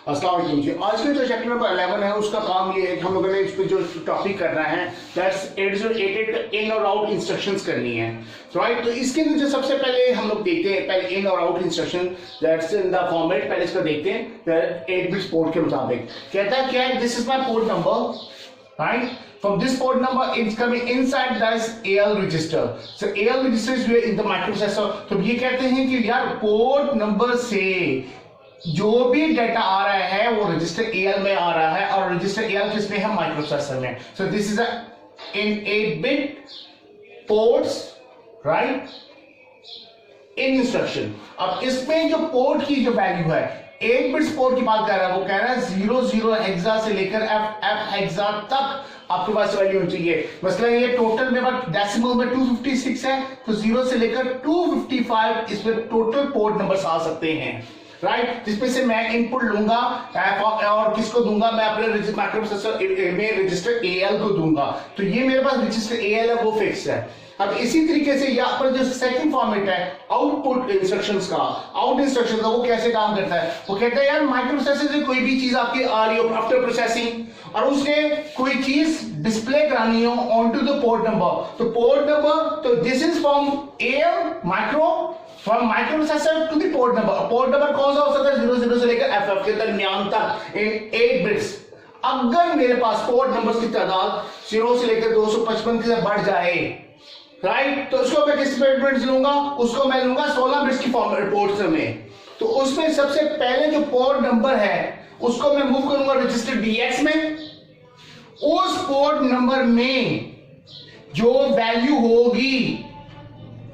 अस्सलाम वालेकुम जी। आज के जो चैप्टर नंबर 11 है उसका काम ये है कि हम लोगों ने इस पे जो टॉपिक करना है दैट्स 8088 इन और आउट इंस्ट्रक्शंस करनी है, राइट। तो इसके लिए जो सबसे पहले हम लोग देखते हैं पहले इन और out instruction that's in the format, पहले इसको देखते हैं 8 बिट्स पोर्ट के मुताबिक। कहता है क्या है, this is my port number, right? From this port number it's coming inside this AL register. So AL register is in the microprocessor. तो ये कहते हैं कि यार पोर्ट नंबर से जो भी डाटा आ रहा है वो रजिस्टर AL में आ रहा है और रजिस्टर AL किस में है, माइक्रोप्रोसेसर में। So this is a in 8-bit ports, right? In instruction. अब इसमें जो पोर्ट की जो वैल्यू है 8 बिट्स पोर्ट की बात कर रहा है, वो कह रहा है 00 हेक्सा से लेकर FF हेक्सा तक आपके पास वैल्यू होनी चाहिए। मतलब ये टोटल में डेसिमल में 256 है, तो 0 से लेकर 255 इसमें टोटल पोर्ट नंबर्स आ सकते हैं, राइट। जिसमें से मैं इनपुट लूंगा और किसको दूंगा, मैं अपने माइक्रोप्रोसेसर में रजिस्टर AL को दूंगा। तो ये मेरे पास रजिस्टर AL है वो फिक्स है। अब इसी तरीके से यहाँ पर जो सेकंड फॉर्मेट है आउटपुट इंस्ट्रक्शंस का, आउट इंस्ट्रक्शन का, वो कैसे काम करता है। वो कहता है यार माइक्रोप्रोसेसर से कोई भी चीज आपकी आ रही हो आफ्टर प्रोसेसिंग और उसने कोई चीज डिस्प्ले करानी हो on to the port number, तो पोर्ट नंबर, तो this is from AL micro from microprocessor to the port number. Port number कौन सा हो सकता है, 00 से लेकर FF के दरमियान तक इन 8 बिट्स। अगर मेरे पास पोर्ट नंबर्स की तादाद 0 से लेकर 255 से बढ़ जाए, राइट, तो उसको मैं किस बिट्स लूंगा, उसको मैं लूंगा 16 बिट्स की फॉर्मेट पोर्ट में। तो उसमें सबसे पहले जो पोर्ट नंबर है उसको मैं मूव करूंगा रजिस्टर DX में। उस पोर्ट नंबर में जो वैल्यू होगी,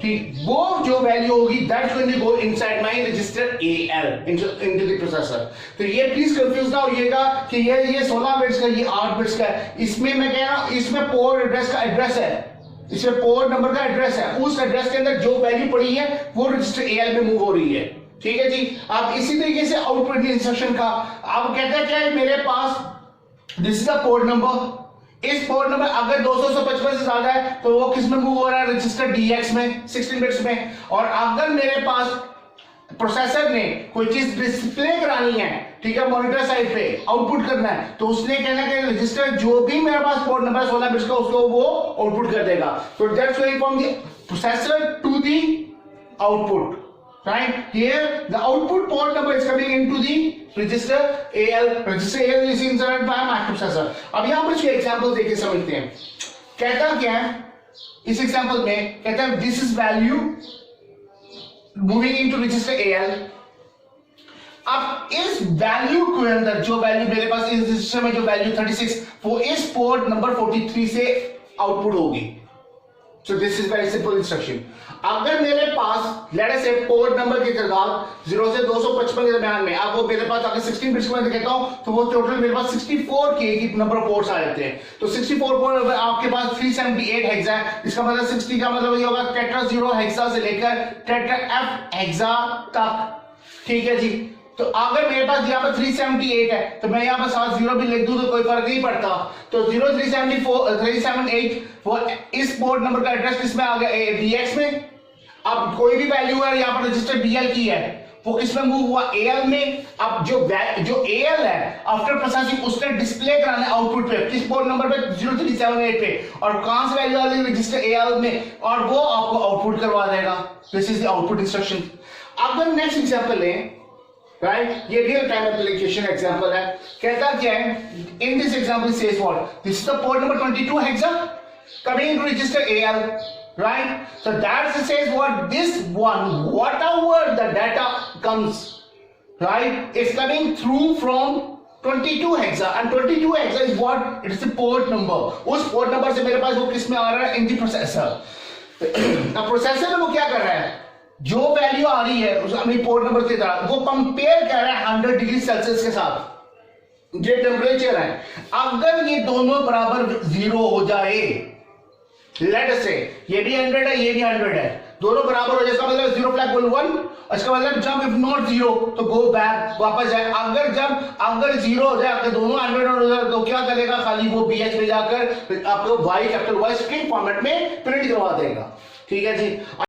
ठीक, वो जो वैल्यू होगी that's going to go inside my register AL into the processor. तो ये प्लीज कंफ्यूज ना होइएगा कि ये 16 बिट्स का, ये 8 बिट्स का है। इसमें मैं कह रहा हूं इसमें पोर्ट एड्रेस का एड्रेस है, इसमें पोर्ट नंबर का एड्रेस है, उस एड्रेस के अंदर जो वैल्यू पड़ी है वो रजिस्टर AL में मूव हो रही है, ठीक है जी। अब इसी तरीके से आउटपुट इंस्ट्रक्शन का अब कहता है क्या है, मेरे पास this is the port number. इस पोर्ट नंबर अगर 255 से ज्यादा है तो वो किस में मूव हो रहा है, रजिस्टर DX में 16 बिट्स में। और अगर मेरे पास प्रोसेसर ने कोई चीज डिस्प्ले करानी है, ठीक है, मॉनिटर साइड पे आउटपुट करना है, तो उसने कहना है रजिस्टर जो भी मेरे पास पोर्ट नंबर 16 बिट्स का उसको वो आउटपुट कर देगा। तो that's going from the processor to the output, right? Here the output port number is coming into the register AL. Register AL is inserted by microprocessor. अब यहाँ पर इसके एग्जांपल देके समझते हैं। कहता क्या है इस एग्जांपल में, कहता है this is value moving into register AL. अब इस वैल्यू के अंदर जो वैल्यू मेरे पास इस रजिस्टर में जो वैल्यू 36 वो इस पोर्ट नंबर 43 से आउटपुट होगी। So this is very simple instruction. अगर मेरे पास लेट अस से पोर्ट नंबर की तादाद 0 से 255 के दरमियान में, अब वो मेरे पास अगर 16 बिट्स में कहता हूं तो वो टोटल मेरे पास 64 की नंबर ऑफ पोर्ट्स आ जाते हैं। तो 64 पोर्ट आपके पास 378 हेक्सा है, इसका मतलब 60 का मतलब ये होगा टेट्रा 0 हेक्सा से लेकर टेट्रा F हेक्सा तक, ठीक है जी। तो अगर मेरे पास यहाँ पर 378 है तो मैं यहाँ पर साथ 0 भी लिख दूं तो कोई फर्क नहीं पड़ता। तो 378 वो इस पोर्ट नंबर का एड्रेस किसमें आ गया, DX में। अब कोई भी वैल्यू है यहाँ पर रजिस्टर BL की है वो किसमें मूव हुआ, AL में। अब जो AL है आफ्टर प्रोसेसिंग उसने डिस्प्ले कराना है आउटपुट पे किस पोर्ट नंबर पे, 0378 पे, और कहां से वैल्यू आ रही है, रजिस्टर AL में, और वो आपको आउटपुट करवा देगा। This is the output instruction. अगर नेक्स्ट एग्जांपल लें, राइट, ये रियल टाइम एप्लीकेशन एग्जांपल है। कहता क्या है, in this example says what, this is the port number 22 hexa coming into register AL, right? So that says what, this one, whatever the data comes, right, it's coming through from 22 hexa, and 22 hexa is what, it is the port number। उस port number से मेरे पास वो किस में आ रहा है, in the processor। अब processor में वो क्या कर रहा है, जो वैल्यू आ रही है उस अपनी पोर्ट नंबर की तरह वो कंपेयर कर रहा है 100 डिग्री सेल्सियस के साथ, ये टेम्परेचर है। अगर ये दोनों बराबर 0 हो जाए, लेट अस से ये भी 100 है ये भी 100 है, दोनों बराबर हो जाए, इसका मतलब 0 फ्लैग 1, इसका मतलब जब इफ नॉट 0 तो गो बैक, वापस जाए। अगर 0 हो जाए, अगर दोनों 100 हो जाए तो क्या करेगा, खाली वो BH में जाकर आपको Y capital Y string format में प्रिंट करवा देगा, ठीक है जी।